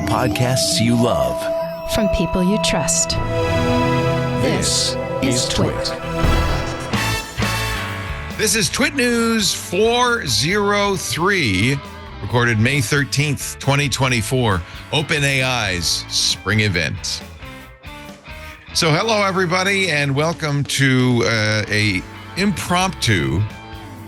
Podcasts you love. From people you trust. This is TWiT. This is TWiT News 403, recorded May 13th, 2024, OpenAI's Spring event. So hello, everybody, and welcome to a impromptu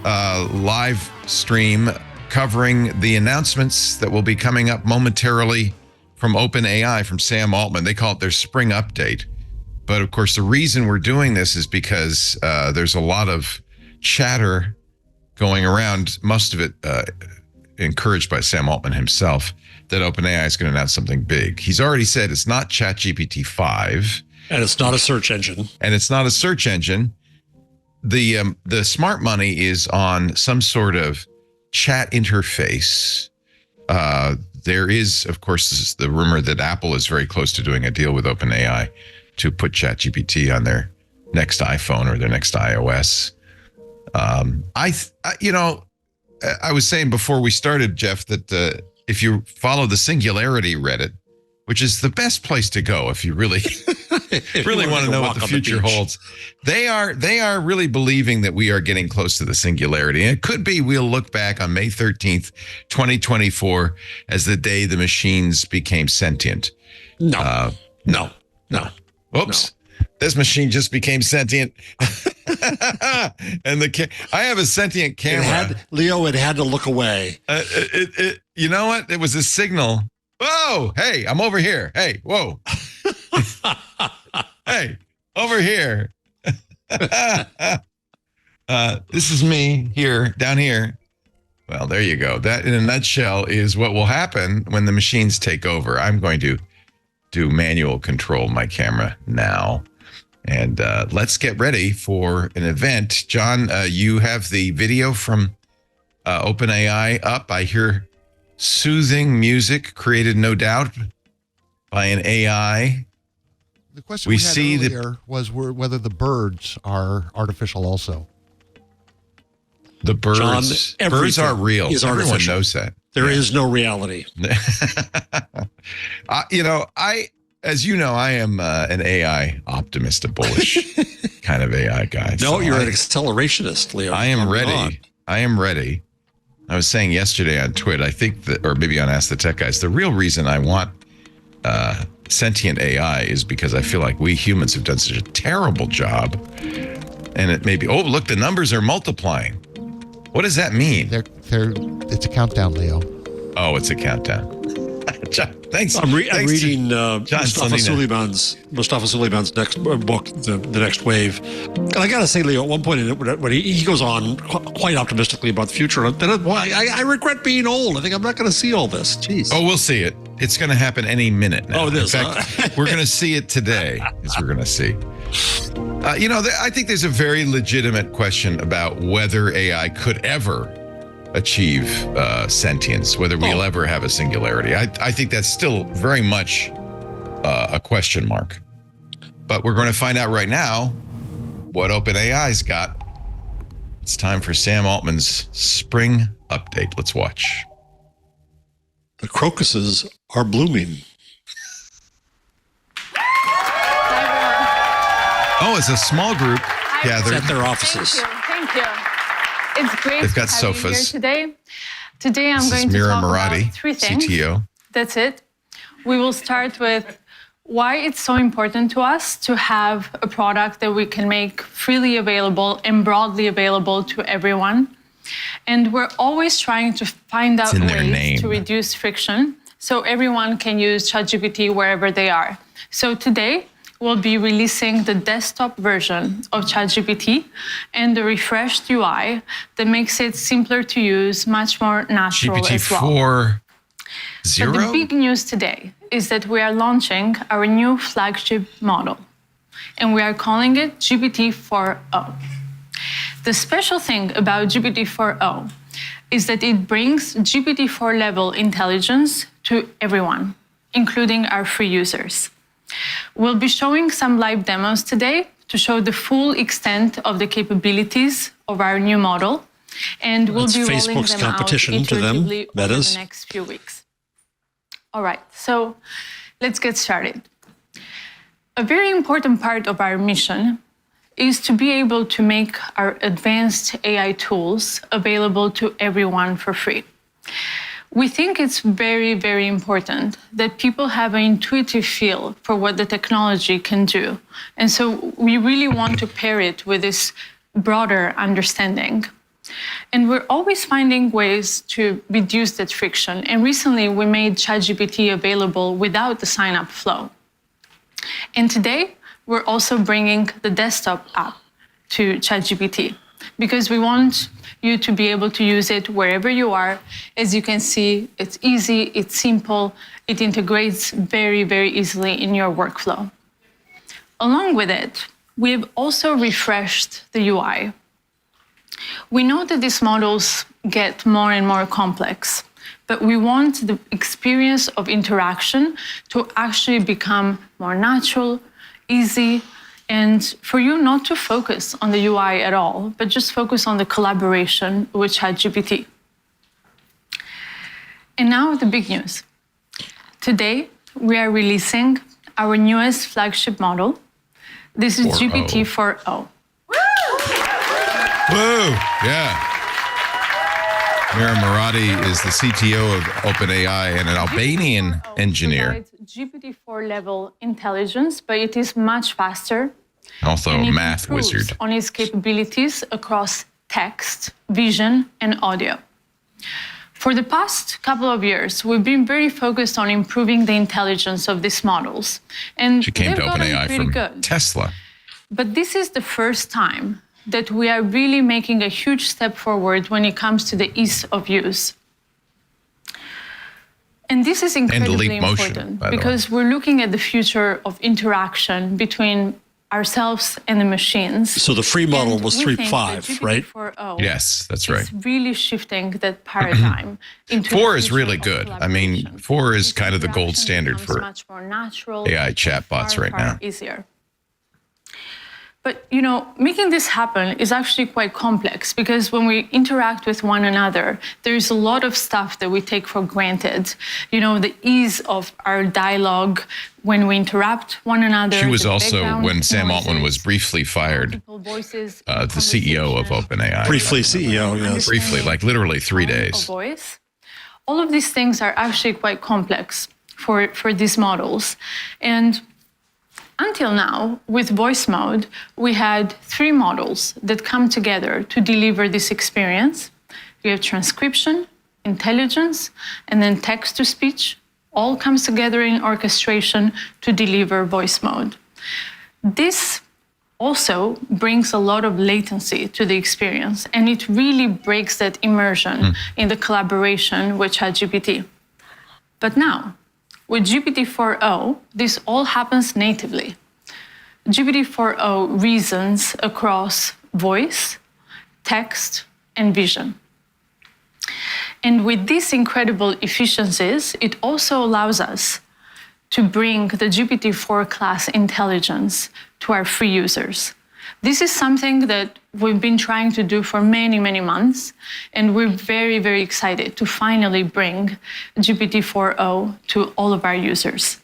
live stream covering the announcements that will be coming up momentarily from OpenAI, from Sam Altman. They call it their spring update. But of course, the reason we're doing this is because there's a lot of chatter going around, most of it encouraged by Sam Altman himself, that OpenAI is going to announce something big. He's already said it's not ChatGPT 5. And it's not a search engine. And it's not a search engine. The smart money is on some sort of chat interface. There is, of course, the rumor that Apple is very close to doing a deal with OpenAI to put ChatGPT on their next iPhone or their next iOS. I was saying before we started, Jeff, that if you follow the Singularity Reddit, which is the best place to go if you really want to know what the future holds. They are really believing that we are getting close to the singularity. And it could be we'll look back on May 13th, 2024 as the day the machines became sentient. No. Oops. No. This machine just became sentient. And I have a sentient camera. Leo had to look away. You know what? It was a signal. Whoa, hey, I'm over here. Hey, whoa. Hey, over here. This is me here, down here. Well, there you go. That, in a nutshell, is what will happen when the machines take over. I'm going to do manual control my camera now. And let's get ready for an event. John, you have the video from OpenAI up. I hear soothing music created, no doubt, by an AI. The question we had earlier was whether the birds are artificial also. The birds, John, birds are real. Everyone artificial. knows that. There is no reality. As you know, I am an AI optimist, a bullish kind of AI guy. No, you're an accelerationist, Leo. I am ready. I am ready. I was saying yesterday on TWiT, I think that, or maybe on Ask the Tech Guys, the real reason I want sentient AI is because I feel like we humans have done such a terrible job. And it may be, oh, look, the numbers are multiplying. What does that mean? It's a countdown, Leo. Oh, it's a countdown. John, thanks. I'm reading Mustafa Suleyman's Suleyman's next book, the Next Wave. And I got to say, Leo, at one point when he goes on quite optimistically about the future, I regret being old. I think I'm not going to see all this. Jeez. Oh, we'll see it. It's going to happen any minute now. Oh, it is. In fact, we're going to see it today, as we're going to see. I think there's a very legitimate question about whether AI could ever achieve sentience, whether we'll ever have a singularity. I think that's still very much a question mark. But we're going to find out right now what OpenAI's got. It's time for Sam Altman's spring update. Let's watch. The crocuses are blooming. Oh, it's a small group gathered. It's at their offices. Thank you. It's great They've got to have sofas. you here today. Today I'm going to talk about three things. CTO. That's it. We will start with why it's so important to us to have a product that we can make freely available and broadly available to everyone. And we're always trying to find out ways to reduce friction so everyone can use ChatGPT wherever they are. So today, we'll be releasing the desktop version of ChatGPT and the refreshed UI that makes it simpler to use, much more natural as well. GPT 4.0? But the big news today is that we are launching our new flagship model, and we are calling it GPT 4.0. The special thing about GPT 4.0 is that it brings GPT-4 level intelligence to everyone, including our free users. We'll be showing some live demos today to show the full extent of the capabilities of our new model. And we'll be rolling Facebook's them competition out to them, iteratively over Meta's. the next few weeks. All right, so let's get started. A very important part of our mission is to be able to make our advanced AI tools available to everyone for free. We think it's very, very important that people have an intuitive feel for what the technology can do. And so we really want to pair it with this broader understanding. And we're always finding ways to reduce that friction. And recently we made ChatGPT available without the sign-up flow. And today we're also bringing the desktop app to ChatGPT because we want you to be able to use it wherever you are. As you can see, it's easy, it's simple, it integrates very, very easily in your workflow. Along with it, we've also refreshed the UI. We know that these models get more and more complex, but we want the experience of interaction to actually become more natural, easy, and for you not to focus on the UI at all, but just focus on the collaboration with ChatGPT. And now the big news. Today, we are releasing our newest flagship model. This is GPT-4o. Whoa, yeah. Mira Murati is the CTO of OpenAI and an Albanian engineer. GPT-4 level intelligence, but it is much faster. Also a math wizard. On its capabilities across text, vision, and audio. For the past couple of years, we've been very focused on improving the intelligence of these models. And She came to OpenAI from good. Tesla. But this is the first time that we are really making a huge step forward when it comes to the ease of use. And this is incredibly important because we're looking at the future of interaction between ourselves and the machines. So the free model was 3.5, right? Yes, that's right. It's really shifting that paradigm. Into 4 is really good. I mean, 4 is kind of the gold standard for much more natural, AI chatbots right now. Easier. But, you know, making this happen is actually quite complex because when we interact with one another, there's a lot of stuff that we take for granted. You know, the ease of our dialogue when we interrupt one another. She was also, when Sam Altman was briefly fired, the CEO of OpenAI. Briefly CEO, yes. Briefly, like literally 3 days. Voice. All of these things are actually quite complex for these models. And until now, with voice mode, we had 3 models that come together to deliver this experience. We have transcription, intelligence, and then text-to-speech. All comes together in orchestration to deliver voice mode. This also brings a lot of latency to the experience, and it really breaks that immersion in the collaboration with ChatGPT. But now, with GPT-4o, this all happens natively. GPT-4o reasons across voice, text, and vision. And with these incredible efficiencies, it also allows us to bring the GPT-4 class intelligence to our free users. This is something that we've been trying to do for many, many months, and we're very, very excited to finally bring GPT-4o to all of our users.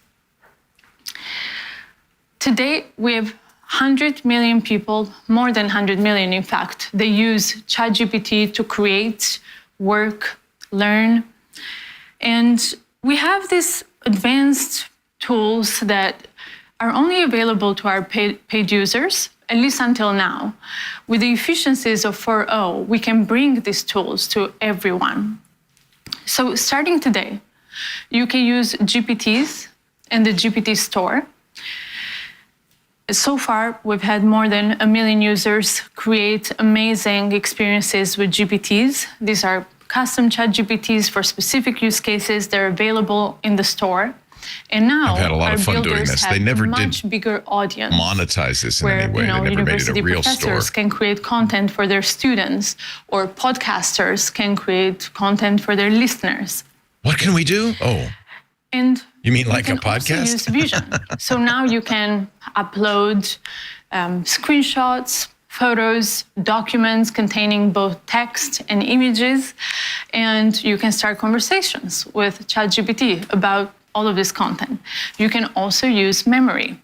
Today, we have 100 million people, more than 100 million, in fact. They use ChatGPT to create, work, learn. And we have these advanced tools that are only available to our paid users, at least until now. With the efficiencies of 4o, we can bring these tools to everyone. So starting today, you can use GPTs in the GPT store. So far, we've had more than 1 million users create amazing experiences with GPTs. These are custom ChatGPTs for specific use cases. They're available in the store. And now I've had a lot of fun doing this. They never much bigger audience monetize this in any way. They never made it a real store. Professors can create content for their students, or podcasters can create content for their listeners. What can we do? Oh. And you mean like a podcast? Also use vision. So now you can upload screenshots, photos, documents containing both text and images, and you can start conversations with ChatGPT about all of this content. You can also use memory,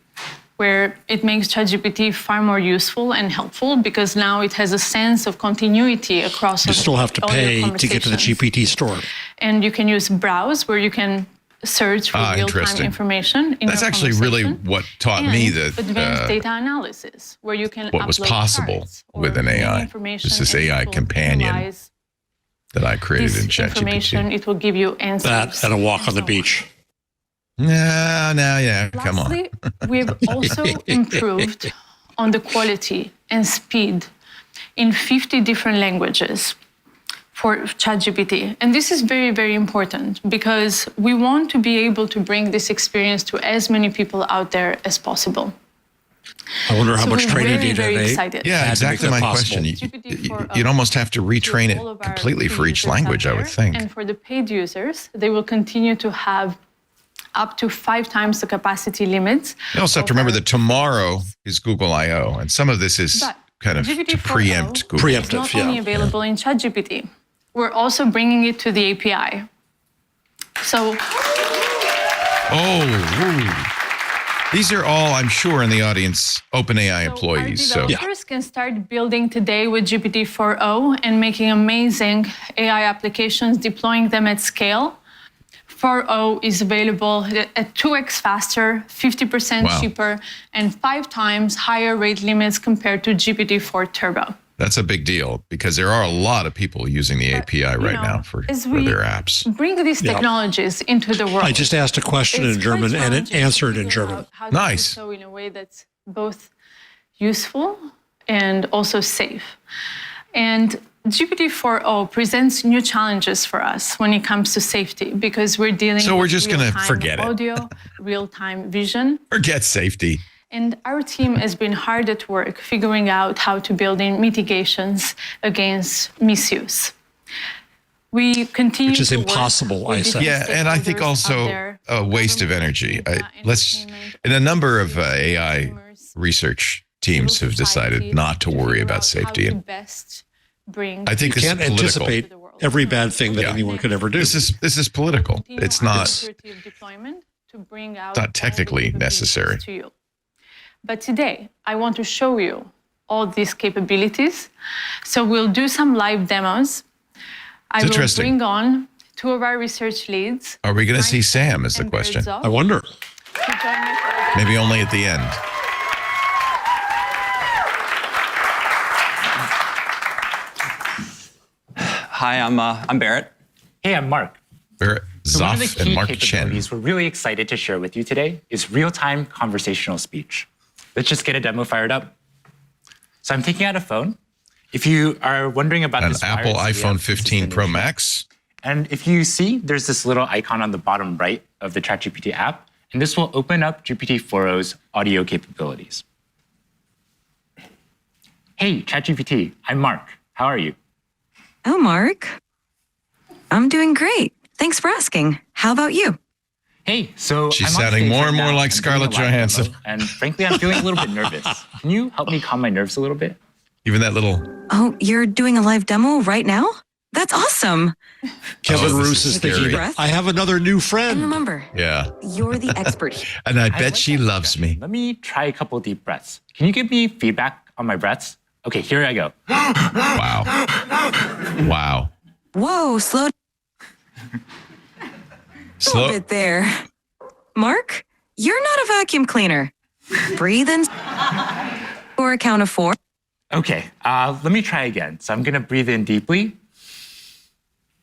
where it makes ChatGPT far more useful and helpful because now it has a sense of continuity across You still have to all your pay to get to the conversations. GPT store. And you can use Browse, where you can search for real-time interesting. information in That's your actually really conversation. what taught And me that advanced data analysis, where you can what was upload possible charts with or an AI. information It's this and AI it will companion analyze that I created this in information. ChatGPT. It will give you answers. That and a walk and on the so on. beach. No, yeah, come on. Lastly, we've also improved on the quality and speed in 50 different languages for ChatGPT. And this is very, very important because we want to be able to bring this experience to as many people out there as possible. I wonder how So much we're training very, data very they excited. Yeah, had to make exactly that my possible. question. You'd almost have to retrain all it of our completely for free each users out language, I would there. think. And for the paid users, they will continue to have up to 5 times the capacity limits. You also have to remember that tomorrow is Google I/O, and some of this is But kind of to GPT-4o preempt Google. It's not only available in ChatGPT. We're also bringing it to the API. So These are all, I'm sure, in the audience, OpenAI employees. Our developers can start building today with GPT-4o and making amazing AI applications, deploying them at scale. 4o is available at 2x faster, 50% cheaper, and 5 times higher rate limits compared to GPT-4 Turbo. That's a big deal because there are a lot of people using the API right now for their apps. Bring these technologies into the world. I just asked a question in German and it answered in German. Nice. So in a way that's both useful and also safe. And GPT-4o presents new challenges for us when it comes to safety because we're dealing So we're with just going to real-time forget it. audio, real-time vision. Forget safety. And our team has been hard at work figuring out how to build in mitigations against misuse. We continue Which is to work impossible, with I said. Yeah, and I think stakeholders also out there, a waste of government, energy. media, In a number of entertainment, AI consumers, research teams civil have decided society not to worry figure about out safety. how to And best bring I think You this can't is political. anticipate every bad thing that anyone could ever do. This is political. It's not security of deployment to bring out not technically all the capabilities necessary. to you. But today, I want to show you all these capabilities. So we'll do some live demos. I will interesting. bring on 2 of our research leads. Are we going to see Sam is the and question. Birds I wonder. to join me for the Maybe only at the end. Hi, I'm Barrett. Hey, I'm Mark. Barrett So one of the Zoff and key Mark Chen. capabilities we're really excited to share with you today is real-time conversational speech. Let's just get a demo fired up. So I'm taking out a phone. If you are wondering about An this Apple wireless iPhone video, 15 Pro Max. and if you see, there's this little icon on the bottom right of the ChatGPT app, and this will open up GPT-4o's audio capabilities. Hey, ChatGPT, I'm Mark. How are you? Oh, Mark. I'm doing great. Thanks for asking. How about you? Hey, so She's I'm on sounding stage more right and more now. like I'm doing Scarlett a live Johansson. demo, and frankly, I'm feeling a little bit nervous. Can you help me calm my nerves a little bit? Even that little. Oh, you're doing a live demo right now? That's awesome. Kevin this Roos is is thinking, scary. I have another new And friend. remember, Yeah. you're the expert here. And I I bet like she that loves suggestion. me. Let me try a couple deep breaths. Can you give me feedback on my breaths? Okay, here I go. Wow. Wow. Whoa, slow down a Slow. bit there. Mark, you're not a vacuum cleaner. Breathe in for a count of 4. Okay, let me try again. So I'm gonna breathe in deeply,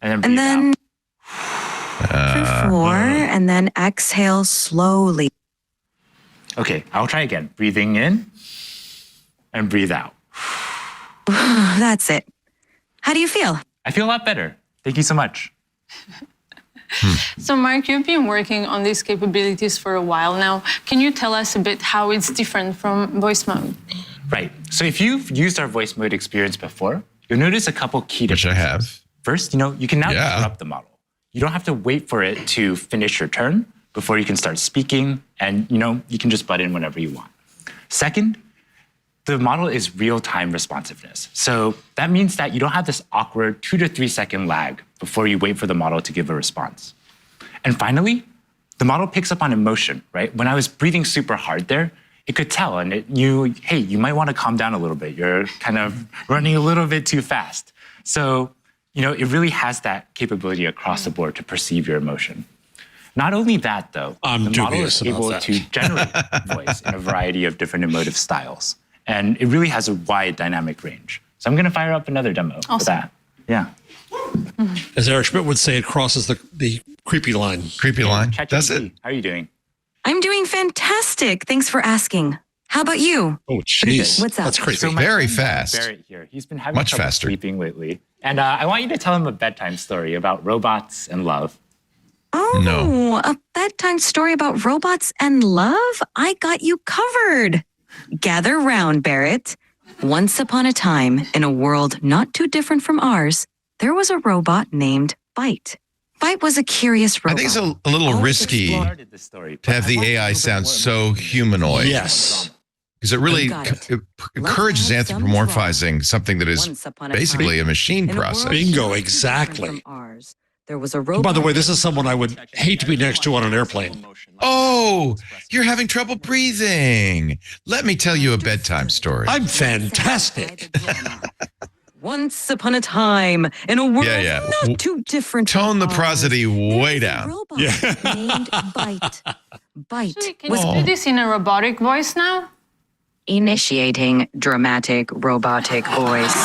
and And then breathe then for 4, and then exhale slowly. out. Okay, I'll try again. Breathing in and breathe out. That's it. How do you feel? I feel a lot better. Thank you so much. So Mark, you've been working on these capabilities for a while now. Can you tell us a bit how it's different from voice mode? Right. So if you've used our voice mode experience before, you'll notice a couple key Which I differences. have. First, you can now Yeah. interrupt the model. You don't have to wait for it to finish your turn before you can start speaking, and you can just butt in whenever you want. Second, the model is real-time responsiveness. So that means that you don't have this awkward 2 to 3 second lag before you wait for the model to give a response. And finally, the model picks up on emotion, right? When I was breathing super hard there, it could tell and it knew, hey, you might want to calm down a little bit. You're kind of running a little bit too fast. So, it really has that capability across the board to perceive your emotion. Not only that, though, the model is able to generate voice in a variety of different emotive styles. And it really has a wide dynamic range. So I'm going to fire up another demo for that. Yeah. As Eric Schmidt would say, it crosses the creepy line. Creepy line. Does it? How are you doing? I'm doing fantastic. Thanks for asking. How about you? Oh, jeez. What's up? That's creepy. So Very fast. Barrett here. He's been having Much trouble faster. sleeping lately. And I want you to tell him a bedtime story about robots and love. Oh, No. A bedtime story about robots and love? I got you covered. Gather round, Barrett. Once upon a time, in a world not too different from ours, there was a robot named Byte. Byte was a curious robot. I think it's a little risky to have the AI sound so humanoid. Yes. Because it really Got it. encourages Let's have some anthropomorphizing something that is Once upon a basically time, a machine in a world process. Bingo, not too exactly. different from ours, there was a robot. By the way, this is someone I would hate to be next to on an airplane. Oh, you're having trouble breathing. Let me tell you a bedtime story. I'm fantastic. Once upon a time, in a world Yeah. not too different from Tone the ours, prosody there way was a down. robot Yeah. named Byte. Byte Actually, can was you do this in a robotic voice now? initiating dramatic robotic voice.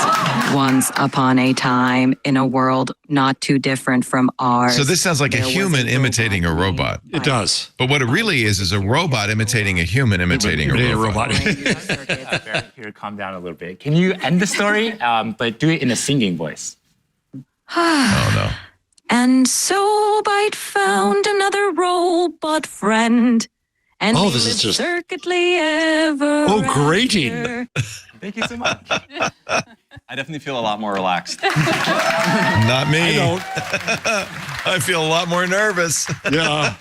Once upon a time, in a world not too different from ours. So this sounds like a there was human imitating a named robot. It does. But what it really is a robot imitating a human imitating a robot. Barrett, here, calm down a little bit. Can you end the story, but do it in a singing voice? Oh, no. And so Byte found another robot friend. And Oh, they this is lived just- circuitly ever. Oh, grating. after. Thank you so much. I definitely feel a lot more relaxed. Not me. I don't. I feel a lot more nervous. Yeah.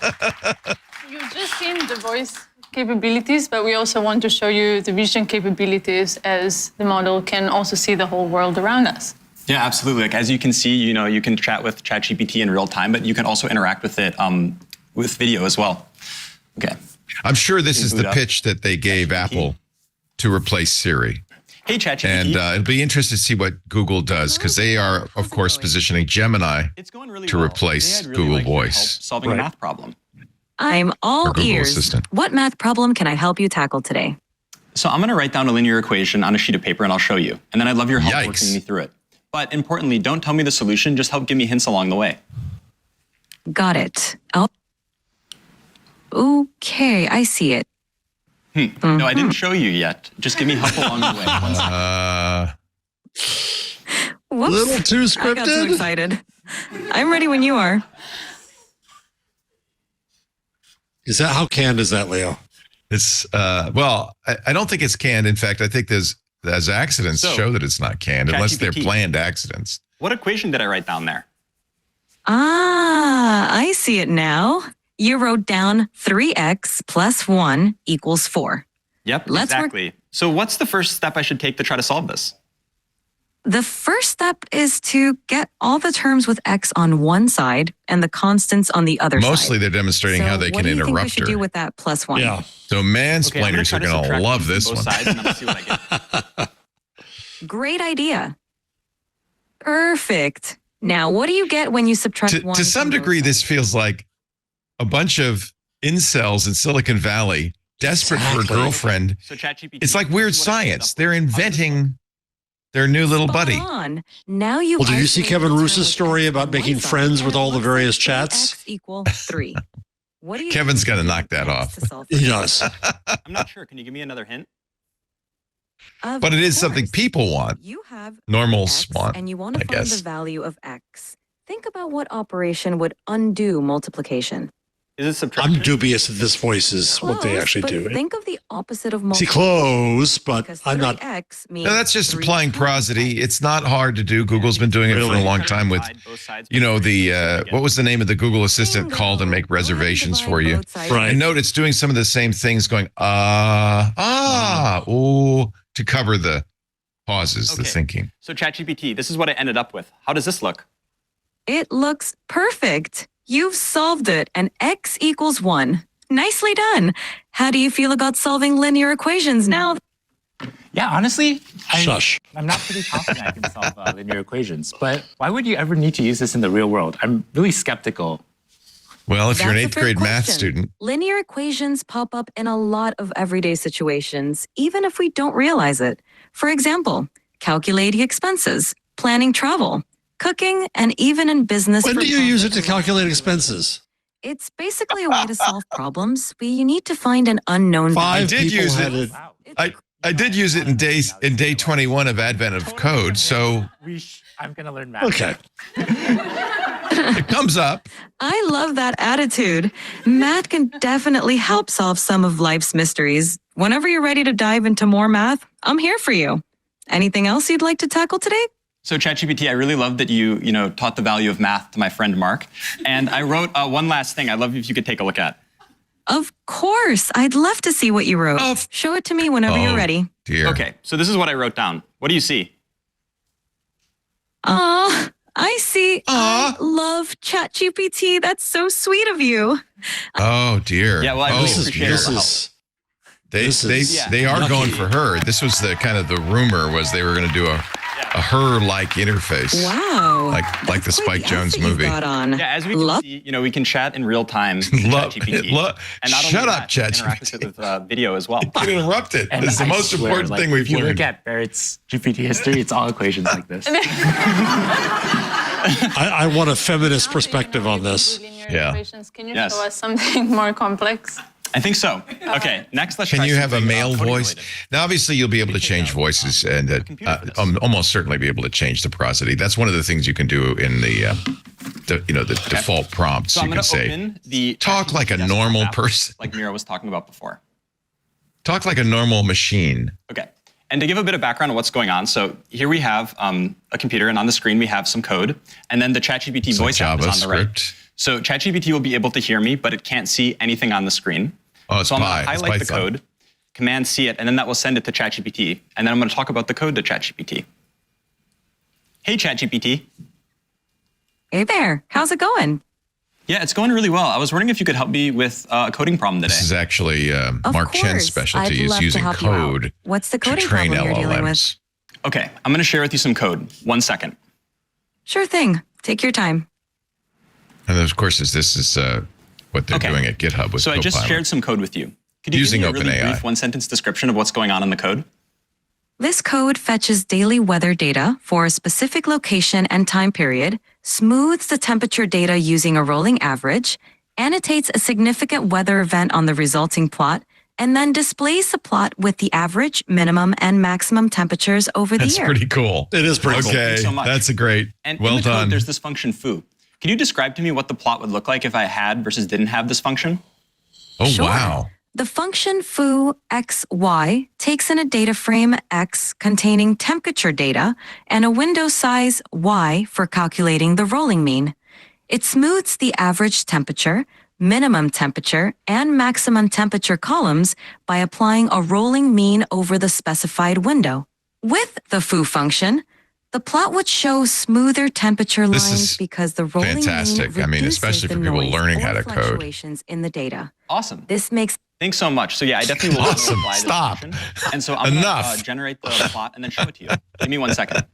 You've just seen the voice capabilities, but we also want to show you the vision capabilities as the model can also see the whole world around us. Yeah, absolutely. Like as you can see, you can chat with ChatGPT in real time, but you can also interact with it with video as well. Okay. I'm sure this is boot the up. pitch that they gave Apple to replace Siri. Hey, ChatGPT. And it'll be interesting to see what Google does because they are, of course, positioning Gemini it's going really to well. replace They had really, Google like, help Voice. solving Right. a math problem. I'm all Or Google ears. Assistant. What math problem can I help you tackle today? So I'm going to write down a linear equation on a sheet of paper and I'll show you. And then I'd love your help Yikes. working me through it. But importantly, don't tell me the solution. Just help give me hints along the way. Got it. Oh. Okay, I see it. No, I didn't show you yet. Just give me help along the way. One second. Whoops. Little too I got so scripted. excited. I'm ready when you are. Is that how canned is that, Leo? It's, well, I don't think it's canned. In fact, I think there's accidents So, show that it's not canned unless they're ChatGPT. planned accidents. What equation did I write down there? Ah, I see it now. You wrote down 3x plus 1 equals 4. Yep, Let's work- exactly. So what's the first step I should take to try to solve this? The first step is to get all the terms with x on one side and the constants on the other side. Mostly they're demonstrating how they what can do you think we interrupt should do her. with that plus 1? Yeah. So Okay, I'm mansplainers try are going to subtract love from this both one. sides and then I'll see what I get. Great idea. Perfect. Now, what do you get when you subtract 1? To some from both degree, this sides? feels like a bunch of incels in Silicon Valley desperate for a Exactly. girlfriend. So ChatGPT. It's like weird this is what I ended science. up They're with. How does this work? inventing their new little Spot buddy. on. Now you Well, did you see isolate Kevin the term Roos's with story x about on making one side friends with and all the one various side, chats? x equal 3. What do you Kevin's think gonna you knock do that next off. to solve He for does. I'm not sure. Can you give me another hint? Of But it is something course. people want. You have Normals x, want, and you want to I find guess. the value of x. Think about what operation would undo multiplication. Is it subtraction? I'm dubious that this voice is what they Close, actually but do. Think of the opposite of See, multiplication. close, but Because I'm not. 3x means No, that's just 3 applying times prosody. x. It's not hard to do. Google's been doing it for a Really? long time with, you know, the what was the name of the Google Assistant Bingo. called and make Go ahead and reservations divide for you. both sides. Right. And note it's doing some of the same things going, to cover the pauses, the Okay. thinking. So ChatGPT, this is what I ended up with. How does this look? It looks perfect. You've solved it, and x equals 1. Nicely done. How do you feel about solving linear equations now? Yeah, honestly, Shush. I'm not pretty confident I can solve linear equations. But why would you ever need to use this in the real world? I'm really skeptical. Well, if you're an That's a eighth fair grade math question. student, Linear equations pop up in a lot of everyday situations, even if we don't realize it. For example, calculating expenses, planning travel, cooking, and even in business. When for do you use it to profit. calculate expenses? It's basically a way to solve problems where you need to find an unknown. I Five did people use had it. it. I did use it in day 21 of Advent of Code, so I'm going to learn math. Okay. it comes up. I love that attitude. Math can definitely help solve some of life's mysteries. Whenever you're ready to dive into more math, I'm here for you. Anything else you'd like to tackle today? So ChatGPT, I really love that you taught the value of math to my friend Mark. And I wrote one last thing I'd love if you could take a look at. Of course. I'd love to see what you wrote. Show it to me whenever you're ready. Dear. Okay, so this is what I wrote down. What do you see? Aw, I see. I love ChatGPT. That's so sweet of you. Oh dear. Yeah, well, I really appreciate This it. is They are going for her. This was the kind of the rumor was they were going to do a her-like interface. Wow. Like the Spike Jones outfit you've movie. got on. Yeah, as we can see, we can chat in real time with Love- ChatGPT. Shut And not only up, that, ChatGPT. interact with it with video as well. Get interrupted. And This is the I most swear, important like, thing we've if you learned. look at Barrett's GPT history, it's all equations like this. I want a feminist perspective on this. Yeah. Can you Yes. show us something more complex? I think so. Okay, next let's Can try you have a something, male coding voice? related. Now, obviously, you'll be able to change voices and almost certainly be able to change the prosody. That's one of the things you can do in the default prompts. So You I'm can going to say, open the talk like a desktop normal app, person. like Mira was talking about before. Talk like a normal machine. Okay. And to give a bit of background on what's going on, so here we have a computer, and on the screen we have some code, and then the ChatGPT Some voice app is on the right. JavaScript. So ChatGPT will be able to hear me, but it can't see anything on the screen. Oh, it's So I'm going Pi. to It's highlight the Python. code, Command C it, and then that will send it to ChatGPT. And then I'm going to talk about the code to ChatGPT. Hey, ChatGPT. Hey there. How's it going? Yeah, it's going really well. I was wondering if you could help me with a coding problem today. This is actually Of Mark Chen's course. specialty I'd is love to using help you out. code What's the to coding train problem you're dealing with? LLMs. Okay, I'm going to share with you some code. 1 second. Sure thing. Take your time. And of course, this is what they're Okay. doing at GitHub with So I just Copilot. shared some code with you. Could you Using give me a really OpenAI. brief one-sentence description of what's going on in the code? This code fetches daily weather data for a specific location and time period, smooths the temperature data using a rolling average, annotates a significant weather event on the resulting plot, and then displays the plot with the average, minimum, and maximum temperatures over the That's year. pretty cool. It is pretty cool. Okay, Thanks so much. that's a great. And well in the done. code, there's this function foo. Can you describe to me what the plot would look like if I had versus didn't have this function? Oh Sure. wow. The function foo xy takes in a data frame x containing temperature data and a window size y for calculating the rolling mean. It smooths the average temperature, minimum temperature, and maximum temperature columns by applying a rolling mean over the specified window. With the foo function, the plot would show smoother temperature This lines is because the rolling fantastic. mean I mean, reduces especially the for people noise learning or how to code. fluctuations in the data. Awesome. This makes Thanks so much. So yeah, I definitely will Awesome. apply this Stop. function. And so I'm going Enough. to generate the plot and then show it to you. Give me 1 second.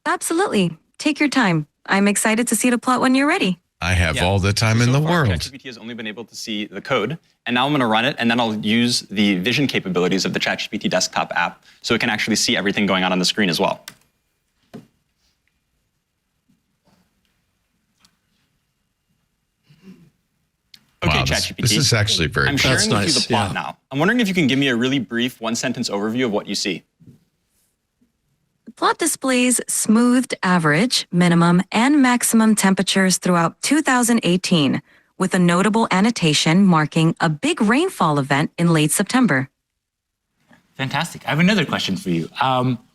Absolutely. Take your time. I'm excited to see the plot when you're ready. I have Yeah. all the time in So the far, world. ChatGPT has only been able to see the code, and now I'm going to run it, and then I'll use the vision capabilities of the ChatGPT desktop app so it can actually see everything going on the screen as well. Okay, Wow, ChatGPT. this is actually very I'm cool. sharing with you the plot now. I'm wondering if you can give me a really brief one-sentence overview of what you see. The plot displays smoothed average, minimum, and maximum temperatures throughout 2018, with a notable annotation marking a big rainfall event in late September. Fantastic. I have another question for you.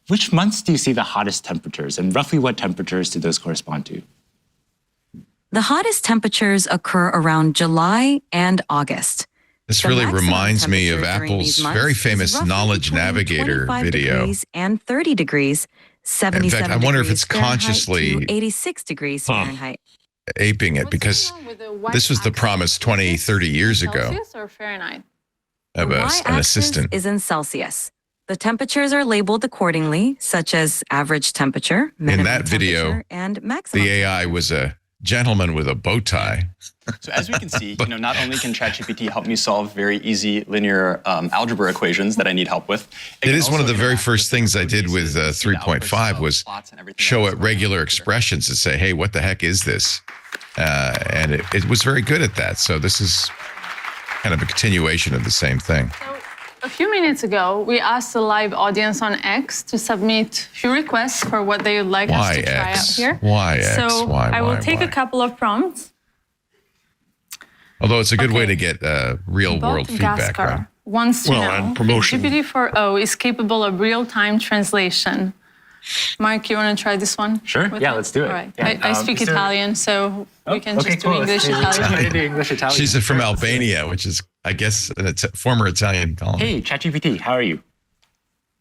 Which months do you see the hottest temperatures, and roughly what temperatures do those correspond to? The hottest temperatures occur around July and August. This The really maximum reminds me of temperature during Apple's these months very is famous roughly Knowledge between Navigator 25 video. degrees and 30 degrees, 77 In fact, I wonder if degrees it's Fahrenheit consciously to 86 degrees Fahrenheit. aping it, because this was the promise 20, 30 years ago Celsius or Fahrenheit? of The an y-axis assistant. is in Celsius. The temperatures are labeled accordingly, such as average temperature, minimum that video, temperature, and maximum The AI was a gentleman with a bow tie. So as we can see, not only can ChatGPT help me solve very easy linear algebra equations that I need help with. It is one of the very first things I did with 3.5 was show it regular expressions and say, hey, what the heck is this? And it was very good at that. So this is kind of a continuation of the same thing. So a few minutes ago, we asked the live audience on X to submit a few requests for what they would like us to try out here. Why X? So I will take why? a couple of prompts. Although it's a good way Okay. to get real world feedback, right? Gaskar wants to know and if promotion. GPT-4o is capable of real-time translation. Mark, you want to try this one? Sure. with Yeah, us? let's do it. All right. Yeah. I speak So- Italian, so we can Okay, just do cool. English, Let's Italian. do English, Italian. She's from Albania, which is, I guess, a former Italian colony. Hey, ChatGPT, how are you?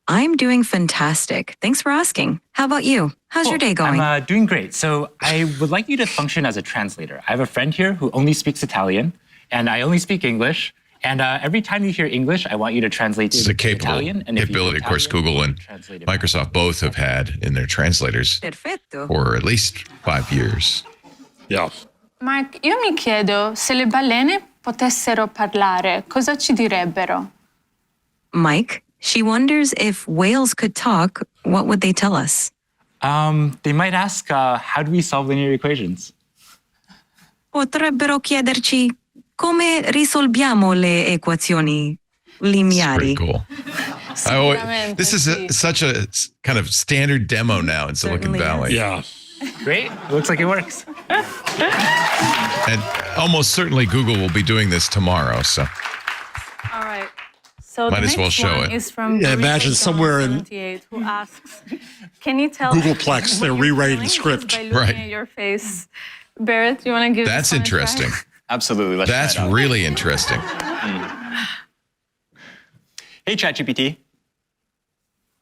I'm doing fantastic. Thanks for asking. How about you? How's your day going? I'm doing great. So I would like you to function as a translator. I have a friend here who only speaks Italian, and I only speak English. And every time you hear English, I want you to translate This is to a capable Italian. And if you capability, of course, Italian, Google and translate it back. Microsoft both have had in their translators Perfetto. for at least 5 years. Yeah. Mark, io mi chiedo se le balene potessero parlare, cosa ci direbbero? Mike, she wonders if whales could talk, what would they tell us? They might ask, how do we solve linear equations? Potrebbero chiederci come risolviamo le equazioni It's pretty lineari. cool. Sicuramente, This is sì. such a kind of standard demo now in Silicon Certainly Valley. Yeah. Great. Looks like it works. And almost certainly Google will be doing this tomorrow. So All right. So Might the as well next show one it. is from Yeah, imagine Burrito somewhere in- 78 who asks, can you tell Googleplex, what they're you're rewriting feeling the script. just by looking Right. at your face? Barrett, you want to give that's this one a try? interesting. Absolutely. Let's try That's it out. really interesting. Hey, ChatGPT.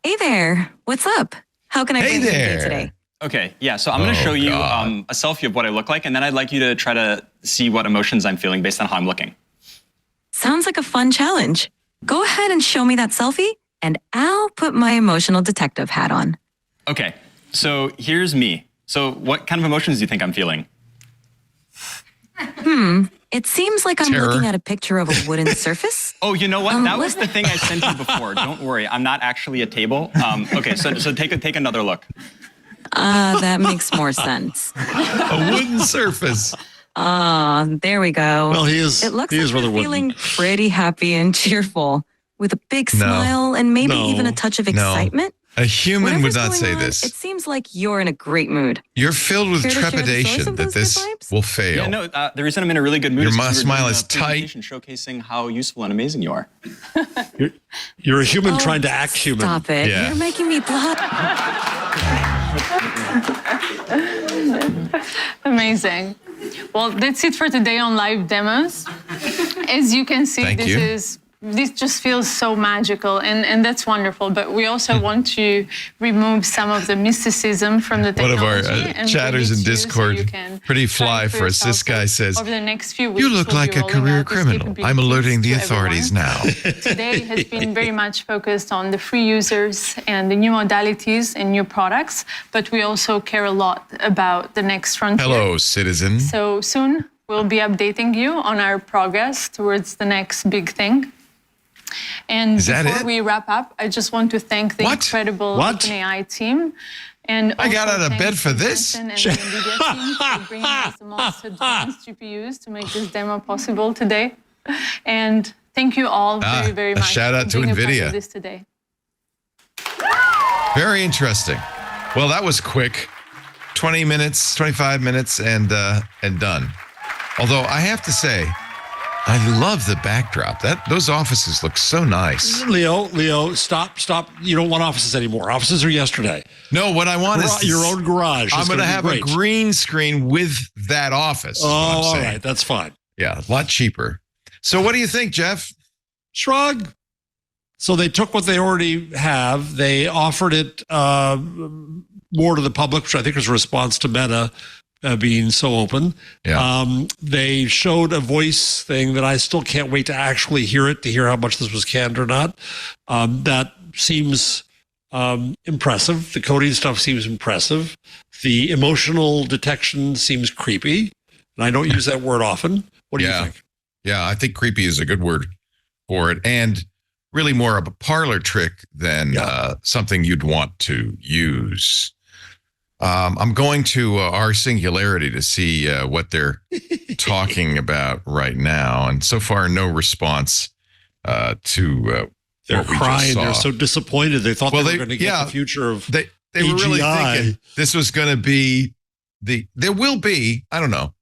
Hey there, what's up? How can I Hey bring you there. today? Okay, yeah, so I'm going to Oh, show you God. a selfie of what I look like, and then I'd like you to try to see what emotions I'm feeling based on how I'm looking. Sounds like a fun challenge. Go ahead and show me that selfie, and I'll put my emotional detective hat on. Okay, so here's me. So what kind of emotions do you think I'm feeling? It seems like I'm Terror. looking at a picture of a wooden surface. Oh, you know what? That was what- the thing I sent you before. Don't worry, I'm not actually a table. Okay, so take another look. That makes more sense. A wooden surface. There we go. Well, he is. It looks he like is you're rather feeling wooden. pretty happy and cheerful, with a big No. smile and maybe No. even a touch of excitement. A human would Whatever's not going say on, this. It seems like you're in a great mood. You're filled with Care to share the source trepidation of that those this good vibes? will fail. Yeah, no, the reason I'm in a really good mood Your is 'cause we were smile doing is a tight. presentation showcasing how useful and amazing you are. You're a human trying to act human. Stop it. Yeah. You're making me blush. Amazing. Well, that's it for today on live demos. As you can see, Thank you. this just feels so magical, and that's wonderful. But we also want to remove some of the mysticism from the One of technology. our and bring chatters it in to you so Discord, you can pretty try fly it for us. This yourself. guy says, over the next few weeks, "You look we'll like be a rolling career out these criminal. I'm capabilities alerting the to authorities everyone. now." Today has been very much focused on the free users and the new modalities and new products, but we also care a lot about the next frontier. Hello, citizen. So soon we'll be updating you on our progress towards the next big thing. And Is that before it? we wrap up, I just want to thank the What? incredible What? OpenAI team. And I got also out of bed thanks for to this? Jensen and the NVIDIA team for bringing us the most advanced GPUs to make this demo possible today. And thank you all very, very a much shout out for to being a part NVIDIA. of this today. Very interesting. Well, that was quick. 20 minutes, 25 minutes, and done. Although I have to say, I love the backdrop. Those offices look so nice. Leo, stop. You don't want offices anymore. Offices are yesterday. No, what I want is Your own garage. I'm It's going to be have great. a green screen with that office. is Oh, what I'm all saying. right. That's fine. Yeah, a lot cheaper. So what do you think, Jeff? Shrug. So they took what they already have. They offered it more to the public, which I think is a response to Meta being so open. Yeah. They showed a voice thing that I still can't wait to actually hear it, to hear how much this was canned or not. That seems impressive. The coding stuff seems impressive. The emotional detection seems creepy. And I don't use that word often. What do you think? Yeah, I think creepy is a good word for it. And really more of a parlor trick than something you'd want to use. I'm going to our Singularity to see what they're talking about right now. And so far, no response to they're what we crying. just saw. They're so disappointed. They thought they were going to get the future of They were really thinking this was going to be there will be, I don't know,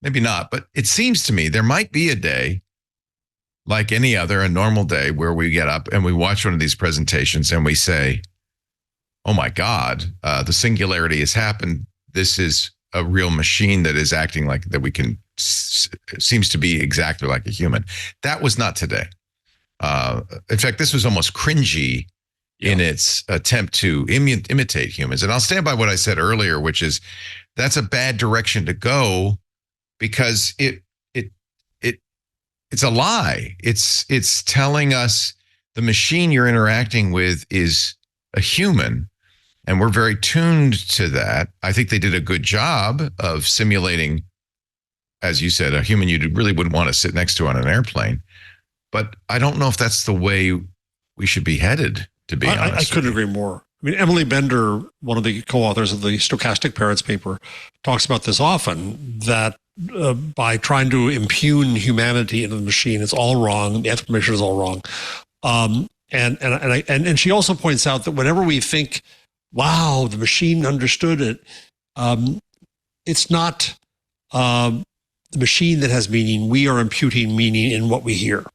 maybe not, but it seems to me there might be a day like any other, a normal day, where we get up and we watch one of these presentations and we say, oh my God, the Singularity has happened. This is a real machine that is acting like that seems to be exactly like a human. That was not today. In fact, this was almost cringy in its attempt to imitate humans. And I'll stand by what I said earlier, which is that's a bad direction to go because it's a lie. It's telling us the machine you're interacting with is a human, and we're very tuned to that. I think they did a good job of simulating, as you said, a human you really wouldn't want to sit next to on an airplane. But I don't know if that's the way we should be headed, to be honest. I couldn't agree more. I mean, Emily Bender, one of the co-authors of the Stochastic Parrots paper, talks about this often, that by trying to impugn humanity into the machine, it's all wrong. The information is all wrong. And she also points out that whenever we think, wow, the machine understood it, it's not the machine that has meaning. We are imputing meaning in what we hear.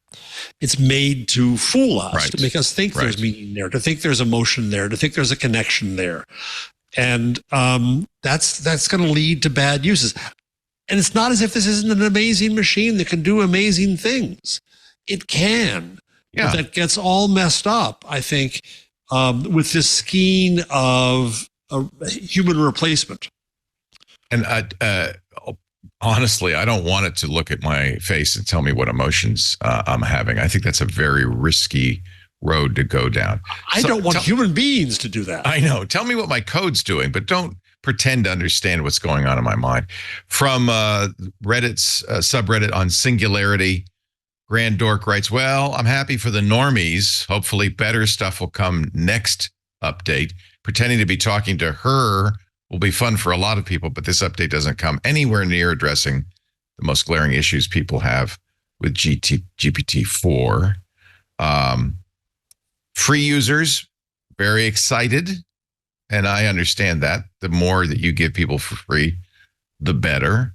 It's made to fool us, to make us think there's meaning there, to think there's emotion there, to think there's a connection there. And that's going to lead to bad uses. And it's not as if this isn't an amazing machine that can do amazing things. It can. Yeah. But that gets all messed up, I think, with this skein of human replacement. And honestly, I don't want it to look at my face and tell me what emotions I'm having. I think that's a very risky road to go down. I don't want human beings to do that. I know. Tell me what my code's doing, but don't pretend to understand what's going on in my mind. From Reddit's subreddit on Singularity, Grand Dork writes, well, I'm happy for the normies. Hopefully better stuff will come next update. Pretending to be talking to her will be fun for a lot of people, but this update doesn't come anywhere near addressing the most glaring issues people have with GPT-4. Free users, very excited. And I understand that. The more that you give people for free, the better.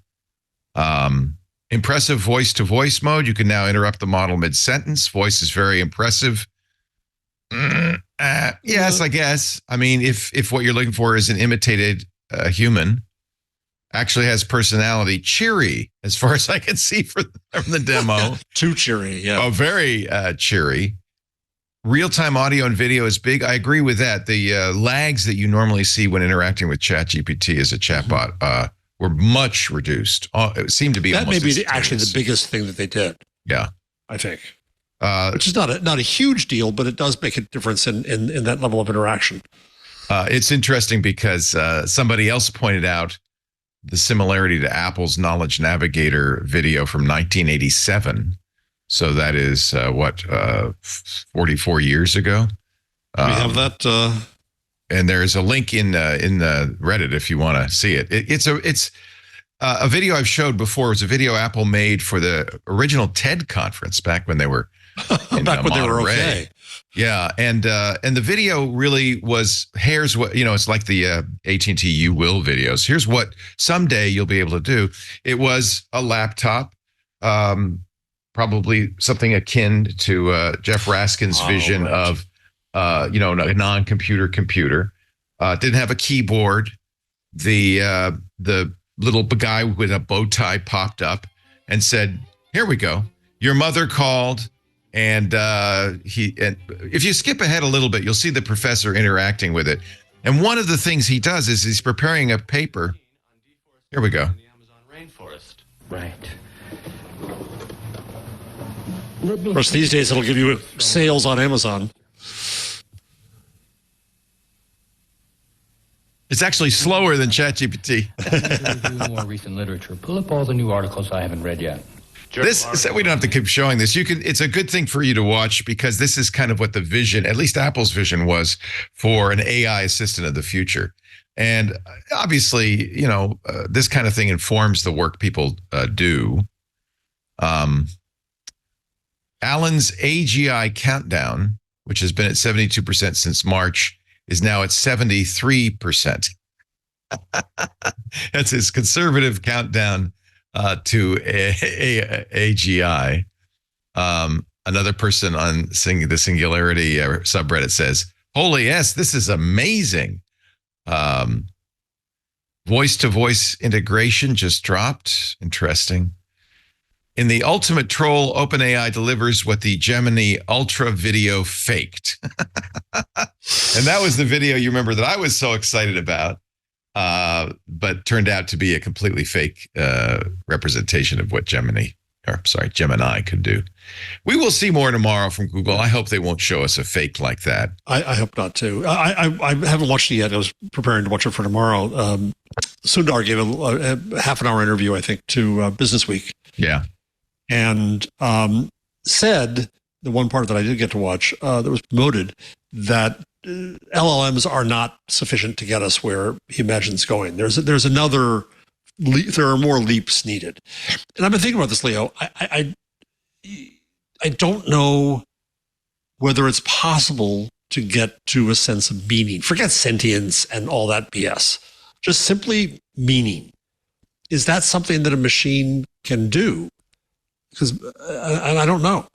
Impressive voice-to-voice mode. You can now interrupt the model mid-sentence. Voice is very impressive. Yes, I guess. I mean, if what you're looking for is an imitated human, actually has personality, cheery, as far as I can see from the demo. Too cheery, yeah. Oh, very cheery. Real-time audio and video is big. I agree with that. The lags that you normally see when interacting with ChatGPT as a chatbot were much reduced. It seemed to be that almost may be actually the biggest thing that they did. Yeah, I think, which is not a huge deal, but it does make a difference in that level of interaction. It's interesting because somebody else pointed out the similarity to Apple's Knowledge Navigator video from 1987. So that is 44 years ago. We have that. And there's a link in the Reddit if you want to see it. It's a video I've showed before. It was a video Apple made for the original TED conference back when they were in back when Monterey. they were okay. Yeah, and the video really was, here's what, it's like the AT&T You Will videos. Here's what someday you'll be able to do. It was a laptop, probably something akin to Jeff Raskin's vision of, a non-computer computer. Didn't have a keyboard. The little guy with a bow tie popped up and said, here we go. Your mother called, and if you skip ahead a little bit, you'll see the professor interacting with it. And one of the things he does is he's preparing a paper. Here we go. Right. Of course, these days it'll give you sales on Amazon. It's actually slower than ChatGPT. Review more recent literature. Pull up all the new articles I haven't read yet. We don't have to keep showing this. It's a good thing for you to watch because this is kind of what the vision, at least Apple's vision, was for an AI assistant of the future. And obviously, this kind of thing informs the work people do. Allen's AGI countdown, which has been at 72% since March, is now at 73%. That's his conservative countdown to AGI. Another person on the Singularity subreddit says, "Holy S, this is amazing." Voice-to-voice integration just dropped. Interesting. In the ultimate troll, OpenAI delivers what the Gemini Ultra video faked. And that was the video you remember that I was so excited about, but turned out to be a completely fake representation of what Gemini could do. We will see more tomorrow from Google. I hope they won't show us a fake like that. I hope not, too. I haven't watched it yet. I was preparing to watch it for tomorrow. Sundar gave a half an hour interview, I think, to Business Week. Yeah. And said, the one part that I did get to watch that was promoted, that LLMs are not sufficient to get us where he imagines going. There's another leap, there are more leaps needed. And I've been thinking about this, Leo. I don't know whether it's possible to get to a sense of meaning. Forget sentience and all that BS. Just simply meaning. Is that something that a machine can do? Because I don't know.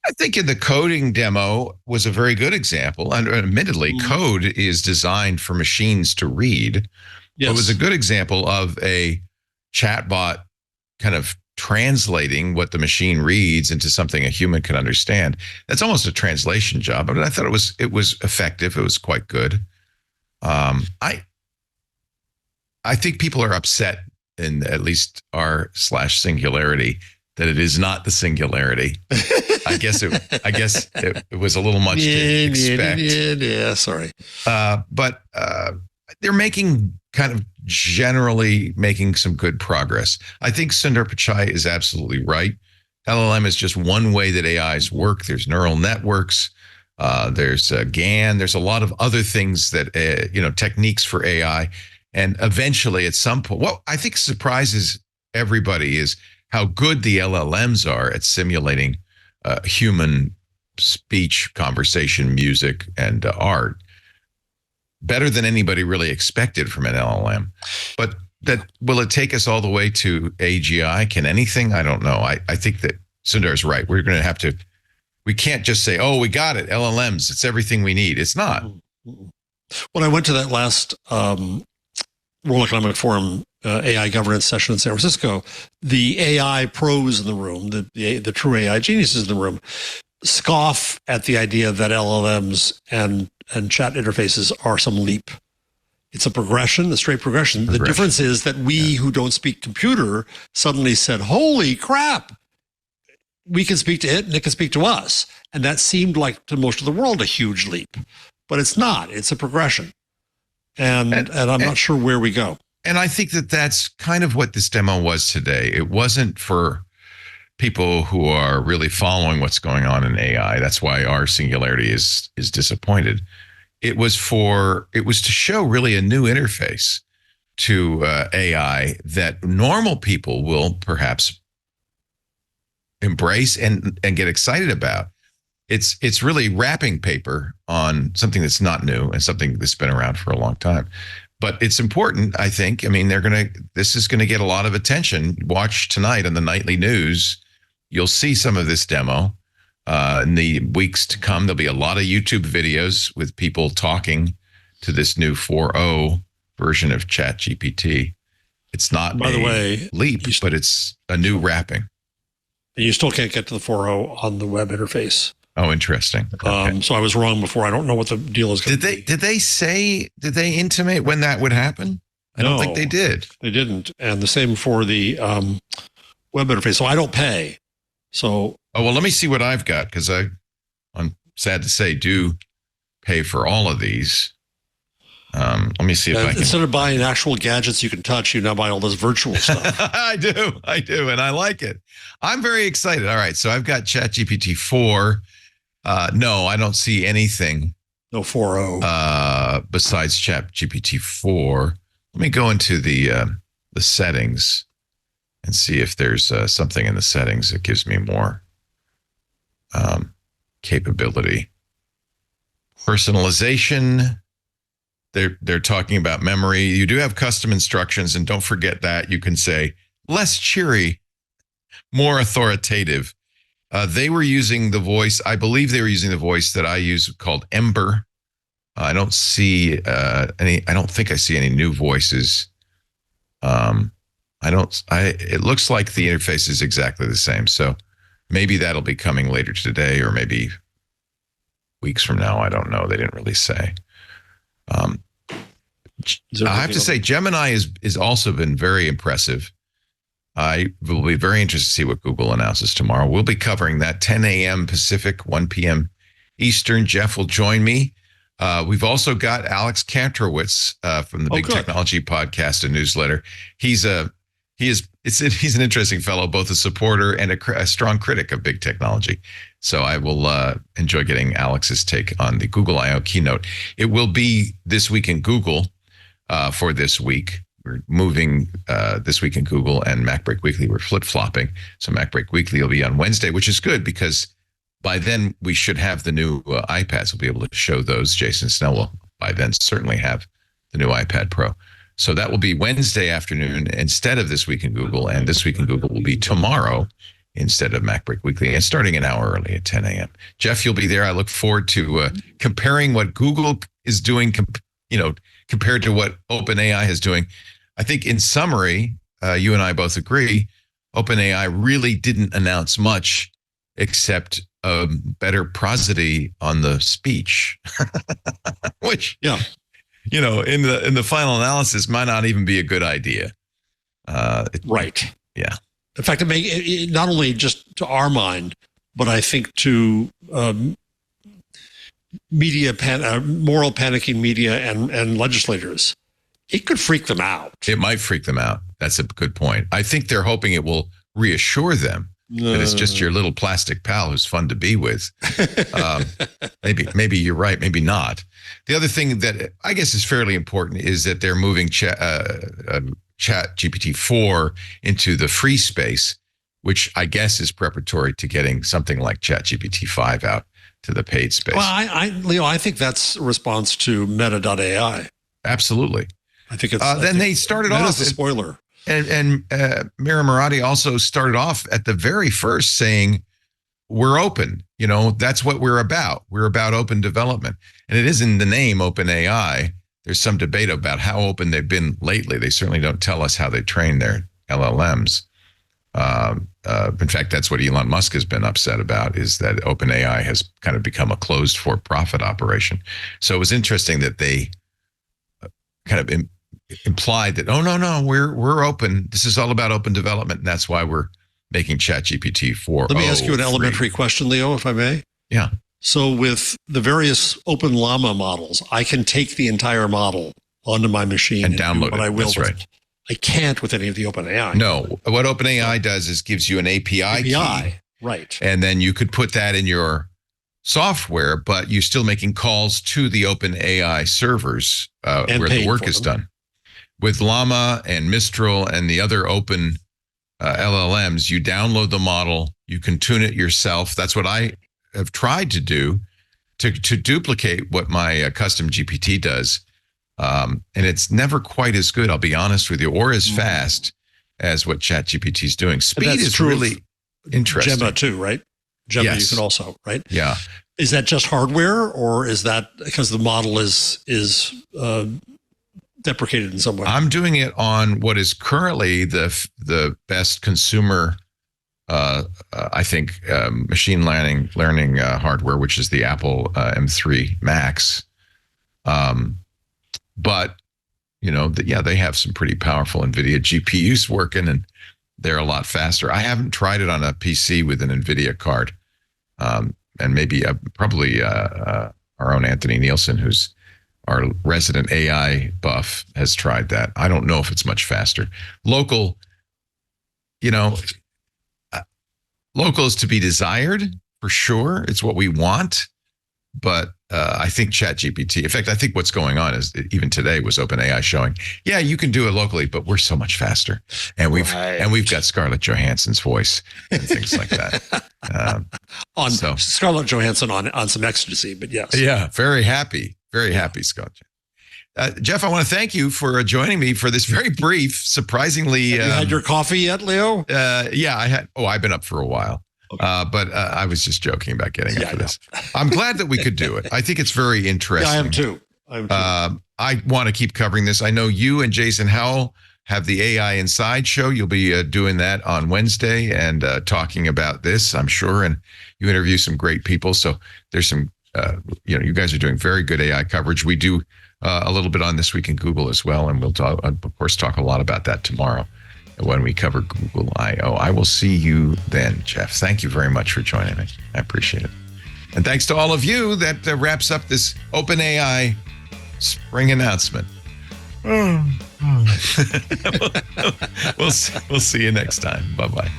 I think in the coding demo was a very good example. And admittedly, code is designed for machines to read. Yes. It was a good example of a chatbot kind of translating what the machine reads into something a human can understand. That's almost a translation job, but I thought it was effective. It was quite good. I think people are upset in at least r/Singularity that it is not the Singularity. I guess it was a little much to expect. Yeah, sorry. But they're generally making some good progress. I think Sundar Pichai is absolutely right. LLM is just one way that AIs work. There's neural networks. There's GAN. There's a lot of other things that, techniques for AI. And eventually at some point, what I think surprises everybody is how good the LLMs are at simulating human speech, conversation, music, and art. Better than anybody really expected from an LLM. But will it take us all the way to AGI? Can anything? I don't know. I think that Sundar's right. We can't just say, oh, we got it. LLMs, it's everything we need. It's not. When I went to that last World Economic Forum AI governance session in San Francisco, the AI pros in the room, the true AI geniuses in the room, scoff at the idea that LLMs and chat interfaces are some leap. It's a progression, a straight progression. The difference is that we who don't speak computer suddenly said, holy crap, we can speak to it and it can speak to us. And that seemed like to most of the world a huge leap, but it's not. It's a progression. And I'm not sure where we go. And I think that that's kind of what this demo was today. It wasn't for people who are really following what's going on in AI. That's why our Singularity is disappointed. It was to show really a new interface to AI that normal people will perhaps embrace and get excited about. It's really wrapping paper on something that's not new and something that's been around for a long time. But it's important, I think. I mean, this is gonna get a lot of attention. Watch tonight on the nightly news. You'll see some of this demo in the weeks to come. There'll be a lot of YouTube videos with people talking to this new 4.0 version of ChatGPT. It's not, by the way, leap, but it's a new wrapping. and you still can't get to the 4.0 on the web interface. Oh, interesting. Okay. So I was wrong before. I don't know what the deal is going to be. Did they intimate when that would happen? I don't think they did. They didn't. And the same for the web interface. So I don't pay. So. Oh, well, let me see what I've got, because I'm sad to say, do pay for all of these. Let me see if I can. Instead of buying actual gadgets you can touch, you now buy all this virtual stuff. I do. And I like it. I'm very excited. All right. So I've got ChatGPT 4. No, I don't see anything. No 4.0. Besides ChatGPT 4. Let me go into the settings and see if there's something in the settings that gives me more capability. Personalization. They're talking about memory. You do have custom instructions, and don't forget that. You can say less cheery, more authoritative. They were using the voice. I believe they were using the voice that I use called Ember. I don't see any. I don't think I see any new voices. It looks like the interface is exactly the same. So maybe that'll be coming later today, or maybe weeks from now. I don't know. They didn't really say. I have to say, Gemini is also been very impressive. I will be very interested to see what Google announces tomorrow. We'll be covering that 10 a.m. Pacific, 1 p.m. Eastern. Jeff will join me. We've also got Alex Kantrowitz from the Big Technology Podcast and newsletter. He's an interesting fellow, both a supporter and a strong critic of big technology. So I will enjoy getting Alex's take on the Google I/O keynote. It will be This Week in Google for this week. We're moving This Week in Google and MacBreak Weekly. We're flip-flopping. So MacBreak Weekly will be on Wednesday, which is good because by then we should have the new iPads. We'll be able to show those. Jason Snell will by then certainly have the new iPad Pro. So that will be Wednesday afternoon instead of This Week in Google, and This Week in Google will be tomorrow instead of MacBreak Weekly, and starting an hour early at 10 a.m. Jeff, you'll be there. I look forward to comparing what Google is doing, compared to what OpenAI is doing. I think in summary, you and I both agree, OpenAI really didn't announce much except better prosody on the speech, which, in the final analysis might not even be a good idea. Right. Yeah. In fact, it not only just to our mind, but I think to moral panicking media and legislators, it could freak them out. It might freak them out. That's a good point. I think they're hoping it will reassure them that it's just your little plastic pal who's fun to be with. Maybe you're right. Maybe not. The other thing that I guess is fairly important is that they're moving ChatGPT 4 into the free space, which I guess is preparatory to getting something like ChatGPT 5 out to the paid space. Well, Leo, I think that's a response to Meta.ai. Absolutely. I think it's. They started off. That's a spoiler. And Mira Murati also started off at the very first saying, we're open. That's what we're about. We're about open development. And it is in the name OpenAI. There's some debate about how open they've been lately. They certainly don't tell us how they train their LLMs. In fact, that's what Elon Musk has been upset about, is that OpenAI has kind of become a closed for-profit operation. So it was interesting that they kind of implied that, oh, no, we're open. This is all about open development, and that's why we're making ChatGPT 4. Let me ask you an elementary question, Leo, if I may. Yeah. So with the various Open Llama models, I can take the entire model onto my machine and download it. What I will. That's right. I can't with any of the OpenAI. No, what OpenAI does is gives you an API key. Right. And then you could put that in your software, but you're still making calls to the OpenAI servers where the work is done. With Llama and Mistral and the other open LLMs, you download the model, you can tune it yourself. That's what I have tried to do to duplicate what my custom GPT does. And it's never quite as good, I'll be honest with you, or as fast as what ChatGPT is doing. Speed is really interesting. Gemma too, right? Gemma, yes. You can also, right? Yeah. Is that just hardware, or is that because the model is deprecated in some way? I'm doing it on what is currently the best consumer I think, machine learning hardware, which is the Apple M3 Max. But, they have some pretty powerful NVIDIA GPUs working, and they're a lot faster. I haven't tried it on a PC with an NVIDIA card. And maybe probably our own Anthony Nielsen, who's our resident AI buff, has tried that. I don't know if it's much faster. Local is to be desired, for sure. It's what we want. But I think ChatGPT, in fact, I think what's going on is even today was OpenAI showing, you can do it locally, but we're so much faster. And we've got Scarlett Johansson's voice and things like that. Scarlett Johansson on some ecstasy, but yes. Yeah, very happy, Scarlett. Jeff, I want to thank you for joining me for this very brief, surprisingly. Have you had your coffee yet, Leo? Yeah, I had. Oh, I've been up for a while. Okay. But I was just joking about getting up for this. I'm glad that we could do it. I think it's very interesting. Yeah, I am too. I want to keep covering this. I know you and Jason Howell have the AI Inside show. You'll be doing that on Wednesday and talking about this, I'm sure. And you interview some great people. So there's some, you guys are doing very good AI coverage. We do a little bit on This Week in Google as well. And we'll, of course, talk a lot about that tomorrow when we cover Google I/O. I will see you then, Jeff. Thank you very much for joining me. I appreciate it. And thanks to all of you. That wraps up this OpenAI spring announcement. We'll see you next time. Bye-bye.